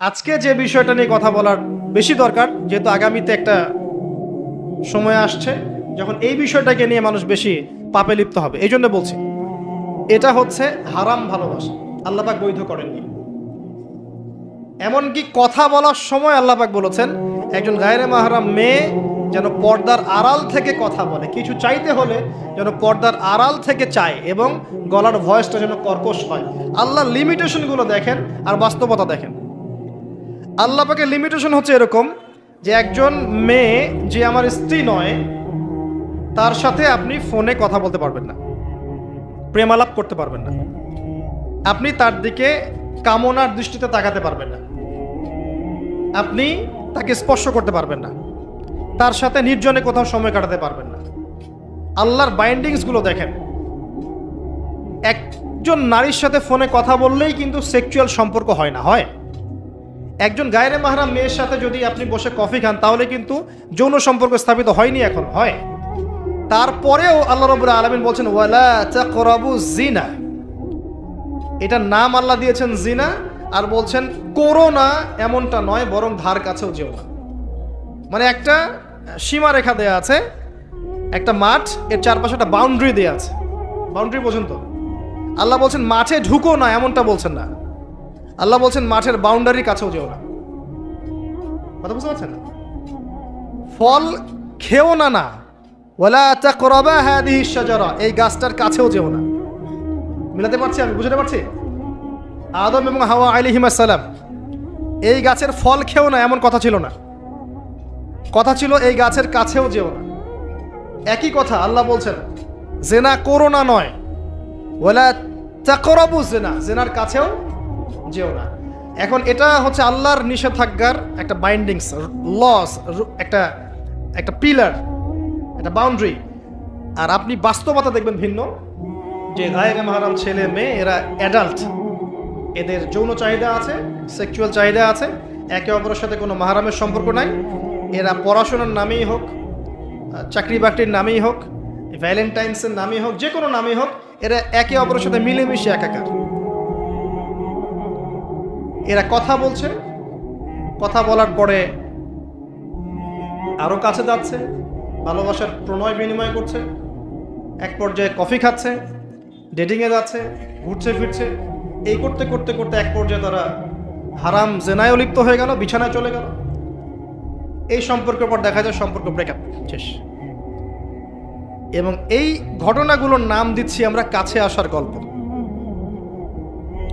আজকে যে বিষয়টা নিয়ে কথা বলার বেশি দরকার, যেহেতু আগামীতে একটা সময় আসছে যখন এই বিষয়টাকে নিয়ে মানুষ বেশি পাপে লিপ্ত হবে, এই জন্য বলছি। এটা হচ্ছে হারাম ভালোবাসা। আল্লাহ পাক বৈধ করেননি। এমনকি কথা বলার সময় আল্লাহ পাক বলেছেন একজন গায়রে মাহরাম মেয়ে যেন পর্দার আড়াল থেকে কথা বলে, কিছু চাইতে হলে যেন পর্দার আড়াল থেকে চায় এবং গলার ভয়েসটা যেন কর্কশ হয়। আল্লাহ লিমিটেশনগুলো দেখেন আর বাস্তবতা দেখেন। আল্লাহ পাকের লিমিটেশন হচ্ছে এরকম যে একজন মেয়ে যে আমার স্ত্রী নয় তার সাথে আপনি ফোনে কথা বলতে পারবেন না, প্রেমালাপ করতে পারবেন না, আপনি তার দিকে কামনার দৃষ্টিতে তাকাতে পারবেন না, আপনি তাকে স্পর্শ করতে পারবেন না, তার সাথে নির্জনে কোথাও সময় কাটাতে পারবেন না। আল্লাহর বাইন্ডিংসগুলো দেখেন। একজন নারীর সাথে ফোনে কথা বললেই কিন্তু সেক্সুয়াল সম্পর্ক হয় না, হয়। একজন গায়রে মাহরাম মেয়ের সাথে যদি আপনি বসে কফি খান তাহলে কিন্তু যৌন সম্পর্ক স্থাপিত হয়নি, এখন হয়। তারপরেও আল্লাহ রাব্বুল আলামিন বলছেন ওয়ালা তাকরাবু জিনা, এটার নাম আল্লাহ দিয়েছেন জিনা, আর বলছেন করো না এমনটা নয়, বরং ধার কাছেও যেও না। মানে একটা সীমারেখা দেয়া আছে, একটা মাঠ, এর চারপাশে একটা বাউন্ডারি দেয়া আছে। বাউন্ডারি পর্যন্ত আল্লাহ বলছেন মাঠে ঢুকো না, এমনটা বলছেন না। আল্লাহ বলছেন মাঠের বাউন্ডারির কাছেও যেও না। কথা বুঝতে পারছেন? ফল খেও না, না ওয়ালা তাকরাবা হাদিহি শাজারা, এই গাছটার কাছেও যেও না। মিলাতে পারছি? আমি বুঝতে পারছি? আদম এবং হাওয়া আলাইহিস সালাম এই গাছের ফল খেও না এমন কথা ছিল না, কথা ছিল এই গাছের কাছেও যেও না। একই কথা আল্লাহ বলছেন জেনা করো না নয়, ওয়ালা তাকরাবু জিনা, জেনার কাছেও যেও না। এখন এটা হচ্ছে আল্লাহর নিষেধাজ্ঞার একটা বাইন্ডিংস, লস, একটা একটা পিলার, একটা বাউন্ডারি। আর আপনি বাস্তবতা দেখবেন ভিন্ন, যে গায়রে মাহরাম ছেলে মেয়ে এরা অ্যাডাল্ট, এদের যৌন চাহিদা আছে, সেক্সুয়াল চাহিদা আছে, একে অপরের সাথে কোনো মাহরামের সম্পর্ক নাই। এরা পড়াশোনার নামেই হোক, চাকরি বাকরির নামেই হোক, ভ্যালেন্টাইন্সের নামেই হোক, যে কোনো নামেই হোক, এরা একে অপরের সাথে মিলেমিশে একাকার। এরা কথা বলছে, কথা বলার পরে আরো কাছে যাচ্ছে, ভালোবাসার প্রণয় বিনিময় করছে, এক পর্যায়ে কফি খাচ্ছে, ডেটিংয়ে যাচ্ছে, ঘুরছে ফিরছে, এই করতে করতে করতে এক পর্যায়ে তারা হারাম জেনায়ও লিপ্ত হয়ে গেল, বিছানায় চলে গেল। এই সম্পর্কের পর দেখা যায় সম্পর্ক ব্রেকআপ, শেষ। এবং এই ঘটনাগুলোর নাম দিচ্ছি আমরা কাছে আসার গল্প।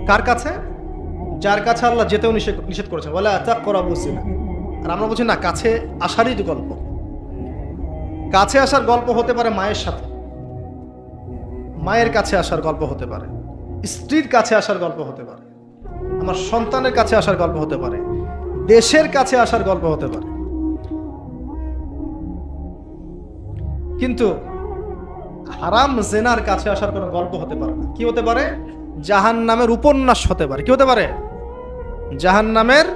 কার কাছে? যার কাছে আল্লাহ যেতেও নিষেধ করেছে, বলে আচ্ছা করা বুঝছি না। আর আমরা বলছি না, কাছে আসারই গল্প। কাছে আসার গল্প হতে পারে মায়ের সাথে, মায়ের কাছে আসার গল্প হতে পারে, স্ত্রীর কাছে আসার গল্প হতে পারে, আমার সন্তানের কাছে আসার গল্প হতে পারে, দেশের কাছে আসার গল্প হতে পারে। কিন্তু হারাম জেনার কাছে আসার কোনো গল্প হতে পারে না। কি হতে পারে? জাহান্নামের উপন্যাস হতে পারে। কি হতে পারে? জাহান্নামের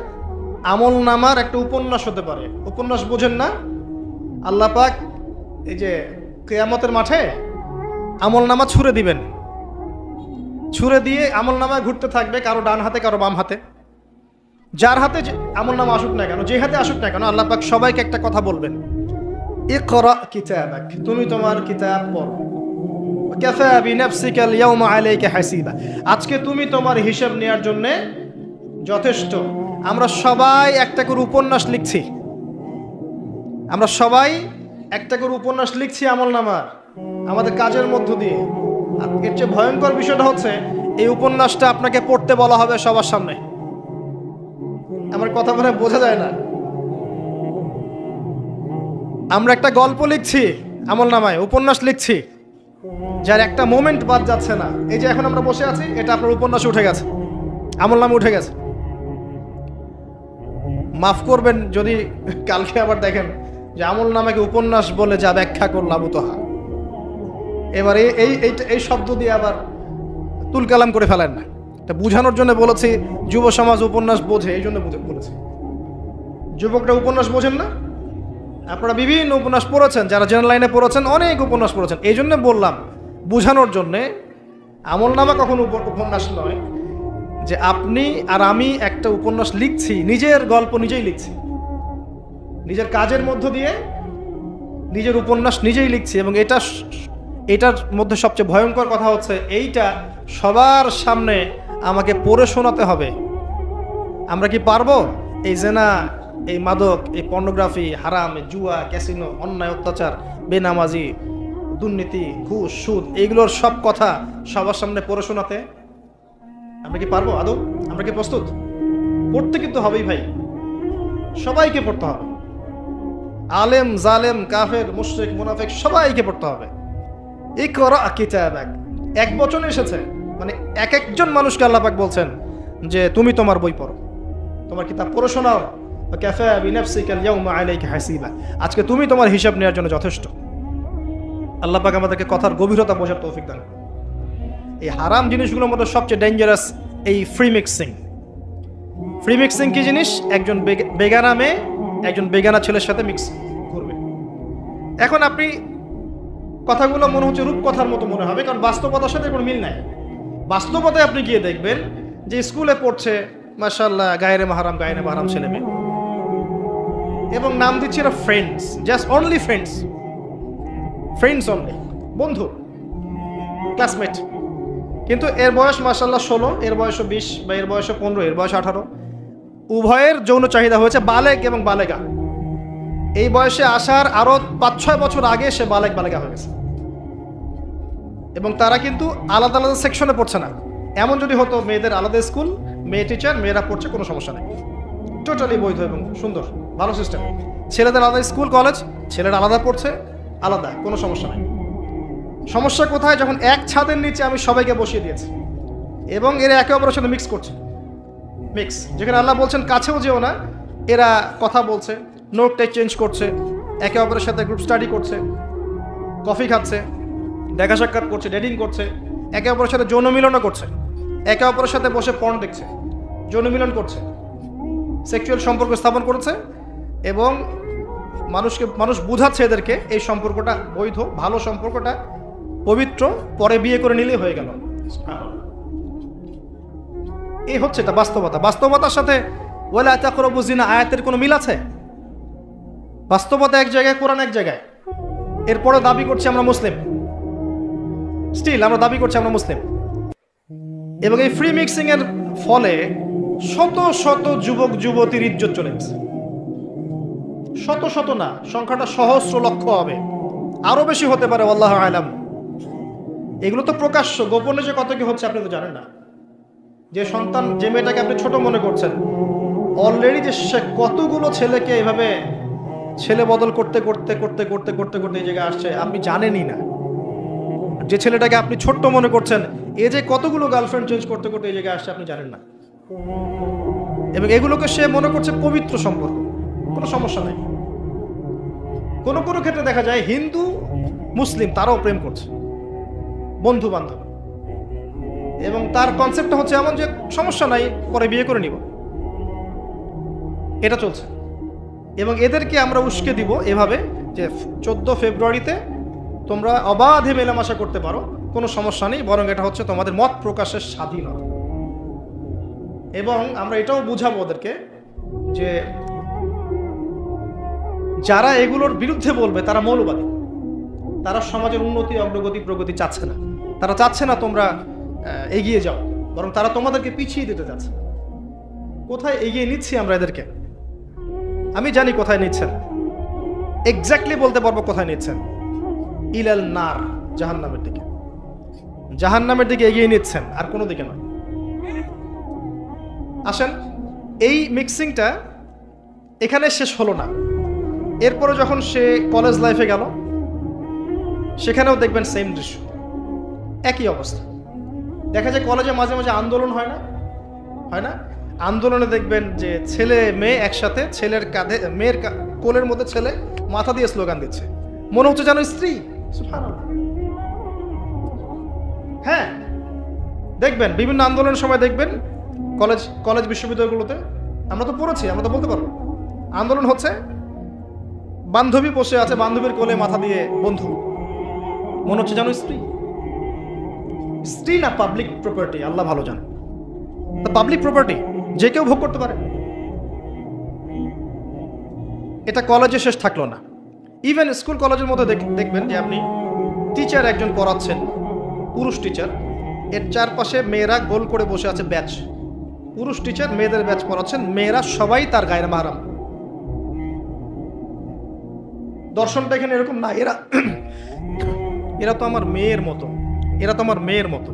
আমল নামার একটা উপন্যাস হতে পারে। উপন্যাস বোঝেন না? আল্লাহ পাক এই যে কিয়ামতের মাঠে আমল নামা ছুঁড়ে দিবেন, ছুঁড়ে দিয়ে আমল নামা ঘুরতে থাকবে, কারো ডান হাতে কারো বাম হাতে। যার হাতে আমল নামা আসুক না কেন, যে হাতে আসুক না কেন, আল্লাহ পাক সবাইকে একটা কথা বলবেন, ইকরা কিতাবাক, তুমি তোমার কিতাব পড়ো, কাফা বিনাফসিকা আল-ইয়াওমা আলাইকা হাসিবা, আজকে তুমি তোমার হিসাব নেওয়ার জন্য যথেষ্ট। আমরা সবাই একটা করে উপন্যাস লিখছি, আমরা সবাই একটা করে উপন্যাস লিখছি আমলনামার, আমাদের কাজের মধ্য দিয়ে। আর এর চেয়ে ভয়ঙ্কর বিষয়টা হচ্ছে এই উপন্যাসটা আপনাকে পড়তে বলা হবে সবার সামনে। আমার কথা মনে বোঝা যায় না? আমরা একটা গল্প লিখছি আমলনামায়, উপন্যাস লিখছি, যার একটা মোমেন্ট বাদ যাচ্ছে না। এই যে এখন আমরা বসে আছি, এটা আপনার উপন্যাসে উঠে গেছে, আমলনামে উঠে গেছে। মাফ করবেন যদি কালকে আবার দেখেন যে আমলনামাকে উপন্যাস বলে যা ব্যাখ্যা করলাম তোহা, এবারে এই শব্দ দিয়ে আবার তুলকালাম করে ফেলেন না। এটা বুঝানোর জন্য বলেছি, যুব সমাজ উপন্যাস বোঝে, এই জন্য বলেছি। যুবকরা উপন্যাস বোঝেন না? আপনারা বিভিন্ন উপন্যাস পড়েছেন, যারা জেনারেল লাইনে পড়েছেন অনেক উপন্যাস পড়েছেন, এই জন্য বললাম বুঝানোর জন্যে। আমলনামা কখনো উপন্যাস নয়, যে আপনি আর আমি একটা উপন্যাস লিখছি, নিজের গল্প নিজেই লিখছি, নিজের কাজের মধ্য দিয়ে নিজের উপন্যাস নিজেই লিখছি, এবং এটার মধ্যে সবচেয়ে ভয়ঙ্কর কথা হচ্ছে এইটা সবার সামনে আমাকে পড়ে শোনাতে হবে। আমরা কি পারবো এই জেনা, এই মাদক, এই পর্নোগ্রাফি, হারাম, জুয়া, ক্যাসিনো, অন্যায়, অত্যাচার, বেনামাজি, দুর্নীতি, ঘুষ, সুদ, এইগুলোর সব কথা সবার সামনে পড়ে শোনাতে? আমরা কি পারবো আদৌ? আমরা কি প্রস্তুত? পড়তে কিন্তু হবেই ভাই, সবাইকে পড়তে হবে। আলেম, জালেম, কাফের, মুশরিক, মুনাফিক সবাইকে পড়তে হবে। ইকরা কিতাবাক, এক বচনে এসেছে, মানে এক একজন মানুষকে আল্লাহ পাক বলছেন যে তুমি তোমার বই পড়ো, তোমার কিতাব পড়ে শোনাও। কাফা বিনাফসিকা আল-ইয়াওমা আলাইকা হাসিবা, আজকে তুমি তোমার হিসাব নেওয়ার জন্য যথেষ্ট। আল্লাহ পাক আমাদেরকে কথার গভীরতা বোঝার তৌফিক দান। এই হারাম জিনিসগুলোর মধ্যে সবচেয়ে ডেঞ্জারাস এই ফ্রি মিক্সিং। ফ্রি মিক্সিং কি জিনিস? একজন বেগানা মেয়ে একজন বেগানা ছেলের সাথে মিক্স করবে। এখন আপনি কথাগুলো মনে হচ্ছে রূপকথার মতো মনে হবে, কারণ বাস্তবতার সাথে কোনো মিল নাই। বাস্তবতায় আপনি গিয়ে দেখবেন যে স্কুলে পড়ছে মাশাআল্লাহ গায়রে মাহারাম ছেলে মেয়ে, এবং নাম দিচ্ছে এরা friends, just only friends, friends only, বন্ধু, ক্লাসমেট। কিন্তু এর বয়স মাশাআল্লাহ 16, এর বয়স 20, বা এর বয়স 15, এর বয়স 18। উভয়ের যৌন চাহিদা হয়েছে বালেগ এবং বালেগা। এই বয়সে আসার আরো 5-6 বছর আগে সে বালেগা হয়ে গেছে, এবং তারা কিন্তু আলাদা আলাদা সেকশনে পড়ছে না। এমন যদি হতো মেয়েদের আলাদা স্কুল, মেয়ে টিচার, মেয়েরা পড়ছে, কোনো সমস্যা নেই, টোটালি বৈধ এবং সুন্দর, ভালো সিস্টেম। ছেলেদের আলাদা স্কুল কলেজ, ছেলেরা আলাদা পড়ছে, আলাদা, কোনো সমস্যা নেই। সমস্যা কোথায়? যখন এক ছাদের নিচে আমি সবাইকে বসিয়ে দিয়েছি এবং এরা একে অপরের সাথে মিক্স করছে। মিক্স, যেখানে আল্লাহ বলছেন কাছেও যেও না, এরা কথা বলছে, নোটটাই চেঞ্জ করছে, একে অপরের সাথে গ্রুপ স্টাডি করছে, কফি খাচ্ছে, দেখা সাক্ষাৎ করছে, ডেটিং করছে, একে অপরের সাথে যৌন মিলনও করছে, একে অপরের সাথে বসে পর্ন দেখছে, যৌন মিলন করছে, সেক্সুয়াল সম্পর্ক স্থাপন করেছে, এবং মানুষ বুঝাচ্ছে এদেরকে এই সম্পর্কটা বৈধ, ভালো সম্পর্কটা পবিত্র, পরে বিয়ে করে নিলেই হয়ে গেল। এই হচ্ছে এটা বাস্তবতা। বাস্তবতার সাথে ওয়ালা তাকরাবু জিনা আয়াতের কোনো মিল আছে? বাস্তবতা এক জায়গায়, কোরআন এক জায়গায়, এরপরে দাবি করছি আমরা মুসলিম, স্টিল আমরা দাবি করছি আমরা মুসলিম। এবং এই ফ্রি মিক্সিং এর ফলে শত শত যুবক যুবতীর ইজ্জত চলে গেছে। শত শত না, সংখ্যাটা সহস্র লক্ষ হবে, আরো বেশি হতে পারে, আল্লাহু আলাম। এগুলো তো প্রকাশ্য, গোপনে যে কত কি হচ্ছে আপনি তো জানেন না। যে সন্তান, যে মেয়েটাকে আপনি ছোট মনে করছেন, অলরেডি যে সে কতগুলো ছেলেকে এভাবে ছেলে বদল করতে করতে করতে করতে করতে করতে এই জায়গায় আসছে আপনি জানেনই না। যে ছেলেটাকে আপনি ছোট্ট মনে করছেন, এ যে কতগুলো গার্লফ্রেন্ড চেঞ্জ করতে করতে এই জায়গায় আসছে আপনি জানেন না। এবং এগুলোকে সে মনে করছে পবিত্র সম্পর্ক, কোনো সমস্যা নাই। কোনো কোনো ক্ষেত্রে দেখা যায় হিন্দু মুসলিম তারাও প্রেম করছে, বন্ধু বান্ধব, এবং তার কনসেপ্টটা হচ্ছে এমন যে সমস্যা নাই, পরে বিয়ে করে নিব, এটা চলছে। এবং এদেরকে আমরা উস্কে দিব এভাবে যে 14 ফেব্রুয়ারিতে তোমরা অবাধে মেলামেশা করতে পারো, কোনো সমস্যা নেই, বরং এটা হচ্ছে তোমাদের মত প্রকাশের স্বাধীনতা। এবং আমরা এটাও বুঝাবো ওদেরকে যে যারা এগুলোর বিরুদ্ধে বলবে তারা মৌলবাদী, তারা সমাজের উন্নতি, অগ্রগতি, প্রগতি চাচ্ছে না। তারা চাচ্ছে না তোমরা এগিয়ে যাও, বরং তারা তোমাদেরকে পিছিয়ে দিতে চাচ্ছে। কোথায় এগিয়ে নিচ্ছি আমরা এদেরকে? আমি জানি কোথায় নিচ্ছেন, এক্স্যাক্টলি বলতে পারবো কোথায় নিচ্ছেন। ইলাল নার, জাহান্নামের দিকে, জাহান্নামের দিকে এগিয়ে নিচ্ছেন, আর কোনো দিকে নয়। আসেন, এই মিক্সিংটা এখানে শেষ হলো না। এরপরে যখন সে কলেজ লাইফে গেল, সেখানেও দেখবেন সেম দৃশ্য, একই অবস্থা। দেখা যায় কলেজে মাঝে মাঝে আন্দোলন হয় না? আন্দোলনে দেখবেন যে ছেলে মেয়ে একসাথে, ছেলের কাঁধে মেয়ের কোলের মধ্যে ছেলে মাথা দিয়ে স্লোগান দিচ্ছে, মনে হচ্ছে যেন স্ত্রী। সুবহানাল্লাহ। হ্যাঁ, দেখবেন বিভিন্ন আন্দোলনের সময় দেখবেন কলেজ বিশ্ববিদ্যালয়গুলোতে, আমরা তো পড়েছি, আমরা তো বলতে পারবো, আন্দোলন হচ্ছে, বান্ধবী বসে আছে, বান্ধবীর কোলে মাথা দিয়ে বন্ধু, মনে হচ্ছে যেন স্ত্রী না পাবলিক প্রপার্টি, আল্লাহ ভালো জানে। পাবলিক প্রপার্টি, যে কেউ ভোগ করতে পারে। এটা কলেজে শেষ থাকলো না, ইভেন স্কুল কলেজের মধ্যে দেখবেন যে আপনি টিচার একজন পড়াচ্ছেন, পুরুষ টিচার, এর চারপাশে মেয়েরা গোল করে বসে আছে ব্যাচ। পুরুষ টিচার মেয়েদের ব্যাচ পড়াচ্ছেন, মেয়েরা সবাই তার গায়ের মাহরাম। দর্শনটা এখানে এরকম না, এরা তো আমার মেয়ের মতো, এরা তো আমার মেয়ের মতো,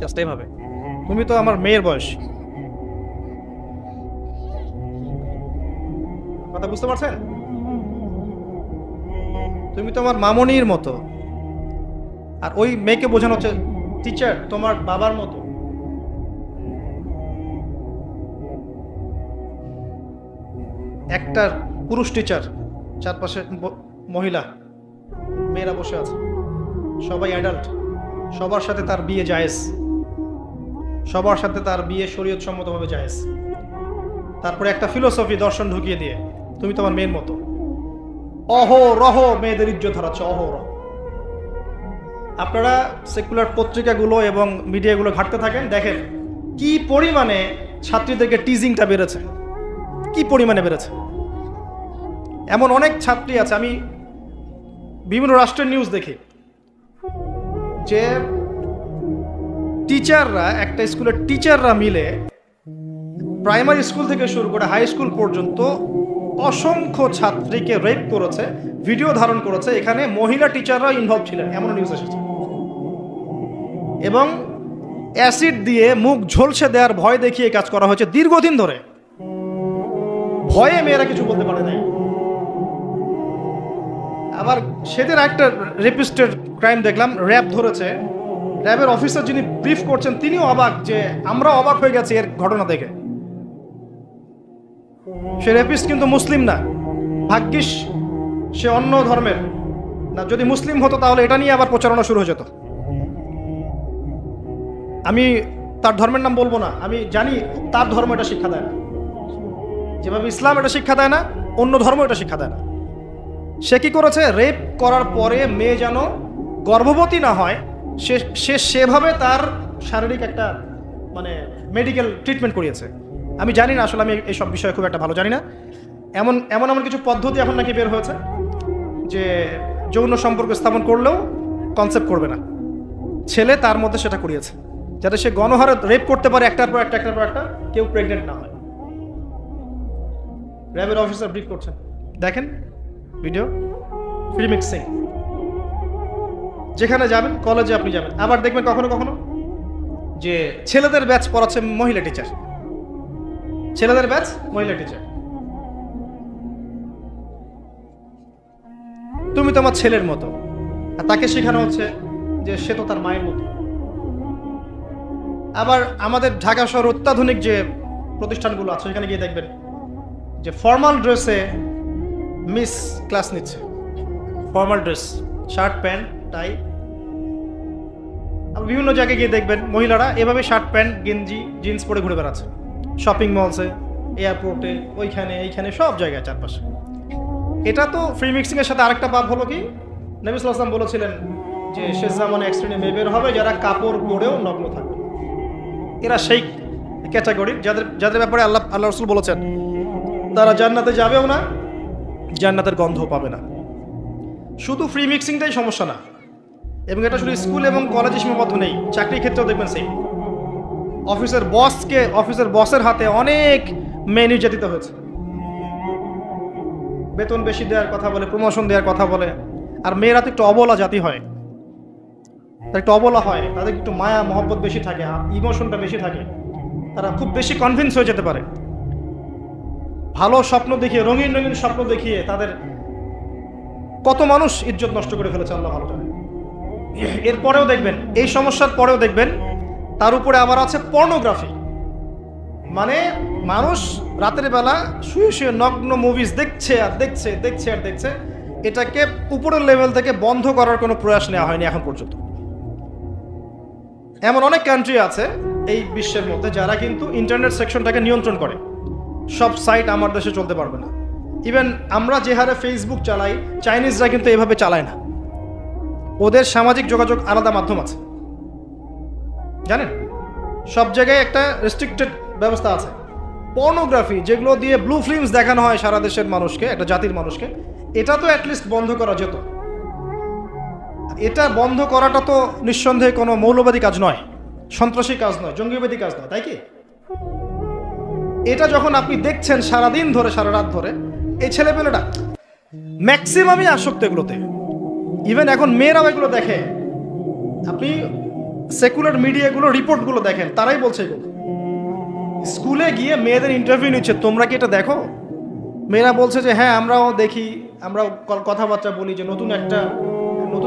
জাস্ট এইভাবে, তুমি তো আমার মেয়ের বয়স। কথা বুঝতে পারছেন? তুমি তো আমার মামনির মতো, আর ওই মেয়েকে বোঝানো হচ্ছে টিচার তোমার বাবার মতো। একটা পুরুষ টিচার, চারপাশে মহিলা, মেয়েরা বসে আছে, সবাই অ্যাডাল্ট, সবার সাথে তার বিয়ে জায়েজ, সবার সাথে তার বিয়ে শরীয়ত সম্মতভাবে জায়েজ। তারপরে একটা ফিলোসফি দর্শন ঢুকিয়ে দিয়ে তুমি তোমার মেয়ের মতো, অহরহ মেয়েদের ইজ্জত হারাচ্ছে, অহরহ। আপনারা সেকুলার পত্রিকাগুলো এবং মিডিয়াগুলো ঘাঁটতে থাকেন, দেখেন কি পরিমাণে ছাত্রীদেরকে টিজিংটা বেড়েছে, কি পরিমাণে বেড়েছে। এমন অনেক ছাত্রী আছে, আমি বিভিন্ন রাষ্ট্রের নিউজ দেখি, যে টিচাররা, একটা স্কুলের টিচাররা মিলে প্রাইমারি স্কুল থেকে শুরু করে হাই স্কুল পর্যন্ত অসংখ্য ছাত্রীকে রেপ করেছে, ভিডিও ধারণ করেছে, এখানে মহিলা টিচাররা ইনভলভ ছিলেন, এমন নিউজ এসেছে। এবং অ্যাসিড দিয়ে মুখ ঝলসে দেওয়ার ভয় দেখিয়ে কাজ করা হয়েছে দীর্ঘদিন ধরে, ভয়ে মেয়েরা কিছু বলতে পারে নাই। আবার সেদিন একটা রেপিস্টের ক্রাইম দেখলাম, র্যাব ধরেছে, র্যাবের অফিসার যিনি ব্রিফ করছেন তিনিও অবাক, যে আমরা অবাক হয়ে গেছি এর ঘটনা দেখে। সে রেপিস্ট কিন্তু মুসলিম না, ভাগ্যিস সে অন্য ধর্মের না, যদি মুসলিম হতো তাহলে এটা নিয়ে আবার প্রচারণা শুরু হয়ে যেত। আমি তার ধর্মের নাম বলবো না, আমি জানি তার ধর্ম এটা শিক্ষা দেয় না, যেভাবে ইসলাম এটা শিক্ষা দেয় না, অন্য ধর্ম এটা শিক্ষা দেয় না। সে কি করেছে, রেপ করার পরে মেয়ে যেন গর্ভবতী না হয়, সে সেভাবে তার শারীরিক একটা মানে মেডিকেল ট্রিটমেন্ট করিয়েছে। আমি জানি না, আসলে আমি এইসব বিষয়ে খুব একটা ভালো জানি না। এমন কিছু পদ্ধতি এখন নাকি বের হয়েছে, যে যৌন সম্পর্ক স্থাপন করলেও কনসেপ্ট করবে না, ছেলে তার মধ্যে সেটা করিয়েছে, যাতে সে গণহারে রেপ করতে পারে, একটার পর একটা, কেউ প্রেগনেন্ট না হয়। র্যাবের অফিসার ব্রিফ করছেন, দেখেন ভিডিও, ফ্রি মিক্সিং। যেখানে যাবেন, কলেজে আপনি যাবেন, আবার দেখবেন কখনো কখনো যে ছেলেদের ব্যাচ পড়াচ্ছে মহিলা টিচার, ছেলেদের ব্যাচ মহিলা টিচার। তুমি তোমার ছেলের মতো, আর তাকে শেখানো হচ্ছে যে সে তো তার মায়ের মতো। আবার আমাদের ঢাকা শহর অত্যাধুনিক যে প্রতিষ্ঠানগুলো আছে, সেখানে গিয়ে দেখবেন যে ফর্মাল ড্রেসে মিস ক্লাস নিচ্ছে, formal dress, shirt pant tie. বিভিন্ন জায়গায় গিয়ে দেখবেন মহিলারা এভাবে শার্ট প্যান্ট গেঞ্জি জিন্স পরে ঘুরে বেড়াচ্ছে, শপিং মলসে, এয়ারপোর্টে, ওইখানে এইখানে সব জায়গায় চারপাশে। এটা তো ফ্রি মিক্সিং এর সাথে আরেকটা পাপ হলো কি, নবী সাল্লাল্লাহু আলাইহি ওয়াসাল্লাম বলেছিলেন যে শেষ জামানে এক শ্রেণী মেয়ে বের হবে যারা কাপড় পরেও নগ্ন থাকবে। এরা সেই ক্যাটাগরি যাদের ব্যাপারে আল্লাহ রাসূল বলেছেন তারা জান্নাতে যাবেও না, জান্নাতের গন্ধ পাবে না। শুধু ফ্রি মিক্সিংটাই সমস্যা না, এবং এটা শুধু স্কুল এবং কলেজে সীমাবদ্ধ নেই, চাকরির ক্ষেত্রেও দেখবেন সেই অফিসের বসের হাতে অনেক মেয়ে নির্যাতিত হয়েছে, বেতন বেশি দেওয়ার কথা বলে, প্রমোশন দেওয়ার কথা বলে। আর মেয়েরা তো একটু অবলা জাতি হয়, একটু অবলা হয়, তাদের একটু মায়া মহব্বত বেশি থাকে, ইমোশনটা বেশি থাকে, তারা খুব বেশি কনভিন্স হয়ে যেতে পারে। ভালো স্বপ্ন দেখিয়ে, রঙিন রঙিন স্বপ্ন দেখিয়ে তাদের কত মানুষ ইজ্জত নষ্ট করে ফেলেছে আল্লাহ ভালো জানে। এরপরেও দেখবেন, এই সমস্যার পরেও দেখবেন তার উপরে আবার আছে পর্নোগ্রাফি। মানে মানুষ রাতের বেলা শুয়ে শুয়ে নগ্ন মুভিজ দেখছে আর দেখছে, দেখছে আর দেখছে। এটাকে উপরের লেভেল থেকে বন্ধ করার কোনো প্রয়াস নেওয়া হয়নি এখন পর্যন্ত। এমন অনেক কান্ট্রি আছে এই বিশ্বের মধ্যে যারা কিন্তু ইন্টারনেট সেকশনটাকে নিয়ন্ত্রণ করে। সব সাইট আমার দেশে চলতে পারবে না। ইভেন আমরা যে হারে ফেসবুক চালাই, চাইনিজরা কিন্তু এভাবে চালায় না, ওদের সামাজিক যোগাযোগ আলাদা মাধ্যম আছে। জানেন সব জায়গায় একটা রেস্ট্রিক্টেড ব্যবস্থা আছে। পর্নোগ্রাফি যেগুলো দিয়ে ব্লু ফিল্মস দেখানো হয় সারা দেশের মানুষকে, একটা জাতির মানুষকে, এটা তো অ্যাটলিস্ট বন্ধ করা যেত। এটা বন্ধ করাটা তো নিঃসন্দেহে কোনো মৌলবাদী কাজ নয়, সন্ত্রাসী কাজ নয়, জঙ্গিবাদী কাজ নয়, তাই কি? এটা যখন আপনি দেখছেন সারাদিন ধরে, সারা রাত ধরে, এই ছেলেপেলেটা ম্যাক্সিমামই আসক্ত এগুলোতে। ইভেন এখন মেয়েরাও এগুলো দেখে। আপনি সেকুলার মিডিয়াগুলো রিপোর্টগুলো দেখেন, তারাই বলছে এগুলো। স্কুলে গিয়ে মেয়েদের ইন্টারভিউ নিচ্ছে, তোমরা কি এটা দেখো? মেয়েরা বলছে যে হ্যাঁ আমরাও দেখি, আমরাও কথাবার্তা বলি যে নতুন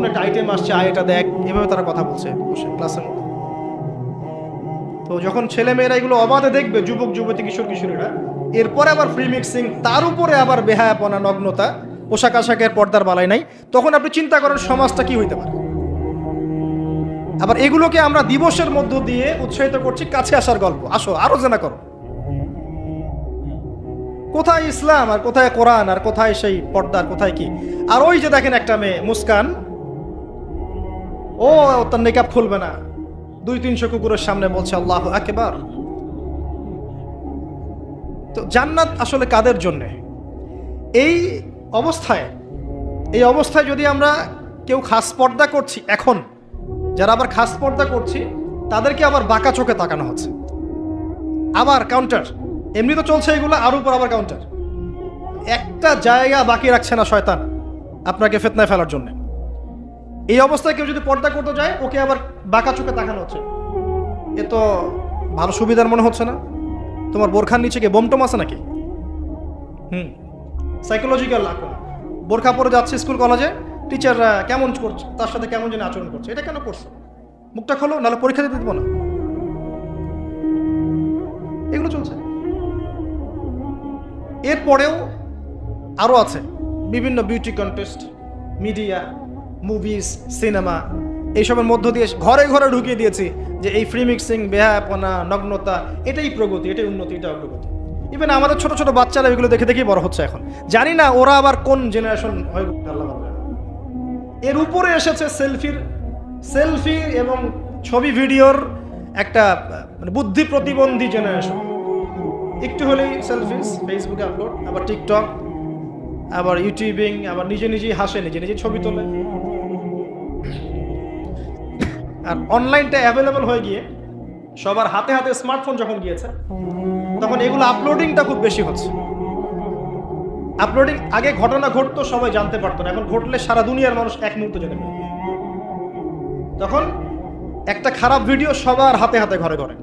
একটা আইটেম আসছে, এটা দেখ, এভাবে তারা কথা বলছে ক্লাসের মধ্যে। তো যখন ছেলে মেয়েরা এগুলো অবাধে দেখবে, যুবক যুবতী কিশোর কিশোরীরা, এরপরে আবার ফ্রি মিক্সিং, তার উপরে আবার বেহায়াপনা, নগ্নতা, পোশাক আশাকের পর্দার বালাই নাই, তখন আপনি চিন্তা করেন সমাজটা কি হইতে পারে। আবার এগুলোকে আমরা দিবসের মধ্য দিয়ে উৎসাহিত করছি, কাছে আসার গল্প, আসো আরো জানা করো। কোথায় ইসলাম আর কোথায় কোরআন আর কোথায় সেই পর্দার, কোথায় কি? আর ওই যে দেখেন একটা মেয়ে মুস্কান, ও তার নিকাব খুলবে না, 200-300 কুকুরের সামনে বলছে আল্লাহু আকবার। তো জান্নাত আসলে কাদের জন্য? এই অবস্থায় যদি আমরা কেউ খাস পর্দা করছি, এখন যারা আবার খাস পর্দা করছি তাদেরকে আবার বাঁকা চোখে তাকানো হচ্ছে, আবার কাউন্টার। এমনি তো চলছে এগুলো, আর উপর আবার কাউন্টার। একটা জায়গা বাকি রাখছে না শয়তান আপনাকে ফিতনায় ফেলার জন্য। এই অবস্থায় কেউ যদি পর্দা করতে যায়, ওকে আবার বাঁকা চোখে তাকানো হচ্ছে। এ তো ভালো সুবিধার মনে হচ্ছে না? তোমার বোরখার নিচে গিয়ে বোমটম আছে নাকি? সাইকোলজিক্যাল আক্রমণ। বোরখা পরে যাচ্ছে স্কুল কলেজে, টিচাররা কেমন করছে, তার সাথে কেমন যেন আচরণ করছে। এটা কেন করছো? মুখটা খোলো, নাহলে পরীক্ষা দিতে দেবো না। এগুলো চলছে। এরপরেও আরো আছে বিভিন্ন beauty contest, media, movies, cinema, এইসবের মধ্য দিয়ে ঘরে ঘরে ঢুকিয়ে দিয়েছি যে এই ফ্রি মিক্সিং, বেহায়াপনা, নগ্নতা, এটাই প্রগতি, এটাই উন্নতি, এটা অগ্রগতি। ইভেন আমাদের ছোট ছোট বাচ্চারা এগুলো দেখে দেখেই বড় হচ্ছে। এখন জানি না ওরা আবার কোন জেনারেশন হয়ে আল্লাহ বলবে। এর উপরে এসেছে সেলফি এবং ছবি ভিডিওর একটা মানে বুদ্ধি প্রতিবন্ধী জেনারেশন। একটু হলেই সেলফিস, ফেসবুকে আপলোড, আবার টিকটক, আবার ইউটিউবিং, আবার নিজে নিজেই হাসে, নিজে নিজে ছবি তোলে। আর অনলাইনটা অ্যাভেলেবল হয়ে গিয়ে সবার হাতে হাতে স্মার্টফোন যখন গিয়েছে, তখন এগুলো আপলোডিংটা খুব বেশি হচ্ছে। আপলোডিং, আগে ঘটনা ঘটতো সবাই জানতে পারতো না, এখন ঘটলে সারা দুনিয়ার মানুষ এক মুহূর্তে জেনে নেবে। তখন একটা খারাপ ভিডিও সবার হাতে হাতে, ঘরে ঘরে।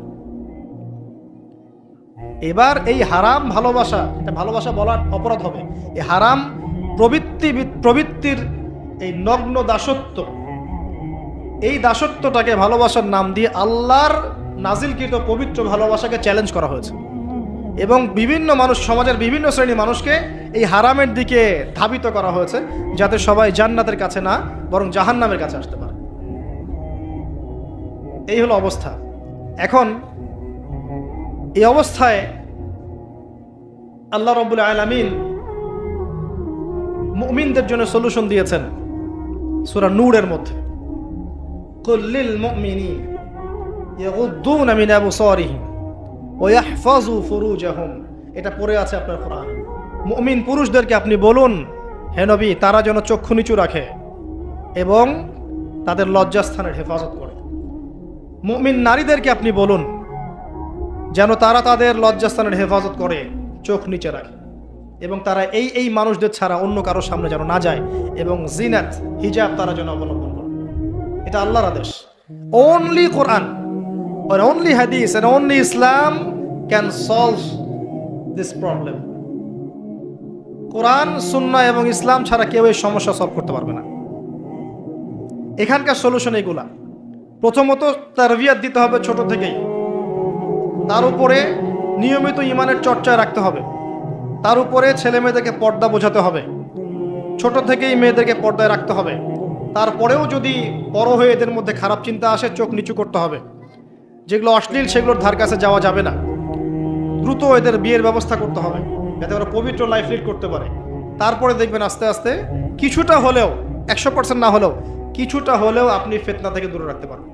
এবার এই হারাম ভালোবাসা, এটা ভালোবাসা বলার অপরাধ হবে, এই হারাম প্রবৃত্তির এই নগ্ন দাসত্ব, এই দাসত্বটাকে ভালোবাসার নাম দিয়ে আল্লাহর নাজিলকৃত পবিত্র ভালোবাসাকে চ্যালেঞ্জ করা হয়েছে। এবং বিভিন্ন মানুষ, সমাজের বিভিন্ন শ্রেণীর মানুষকে এই হারামের দিকে ধাবিত করা হয়েছে, যাতে সবাই জান্নাতের কাছে না বরং জাহান্নামের কাছে আসতে পারে। এই হলো অবস্থা। এখন এই অবস্থায় আল্লাহ রাব্বুল আলামিন মুমিনদের জন্য সলিউশন দিয়েছেন সূরা নূরের মধ্যে। কুল লিল মুমিনিন ইয়াগুদ্দুনা মিন আবসারিহিম ওয়া ইয়াহফাযু ফুরুজাহুম। এটা পড়ে আছে আপনার কোরআন। মুমিন পুরুষদেরকে আপনি বলুন, হে নবী, তারা যেন চক্ষু নিচু রাখে এবং তাদের লজ্জাস্থানের হেফাজত করে। মুমিন নারীদেরকে আপনি বলুন যেন তারা তাদের লজ্জাস্থানের হেফাজত করে, চোখ নিচে রাখে, এবং তারা এই মানুষদের ছাড়া অন্য কারোর সামনে যেন না যায়, এবং জিনাত, হিজাব তারা যেন অবলম্বন করে। এটা আল্লাহর আদেশ। Only Quran, or only hadith and only Islam can solve this problem. কোরআন, সুন্নাহ এবং ইসলাম ছাড়া কেউ এই সমস্যা সলভ করতে পারবে না। এখানকার সলিউশন এগুলা। প্রথমত তারবিয়াত দিতে হবে ছোট থেকেই, তার উপরে নিয়মিত ইমানের চর্চায় রাখতে হবে, তার উপরে ছেলে মেয়েদেরকে পর্দা বোঝাতে হবে, ছোট থেকেই মেয়েদেরকে পর্দায় রাখতে হবে। তারপরেও যদি বড় হয়ে এদের মধ্যে খারাপ চিন্তা আসে, চোখ নিচু করতে হবে। যেগুলো অশ্লীল সেগুলোর ধার কাছে যাওয়া যাবে না। দ্রুত এদের বিয়ের ব্যবস্থা করতে হবে যাতে ওরা পবিত্র লাইফ লিড করতে পারে। তারপরে দেখবেন আস্তে আস্তে কিছুটা হলেও, 100% না হলেও কিছুটা হলেও আপনি ফিতনা থেকে দূরে রাখতে পারবেন।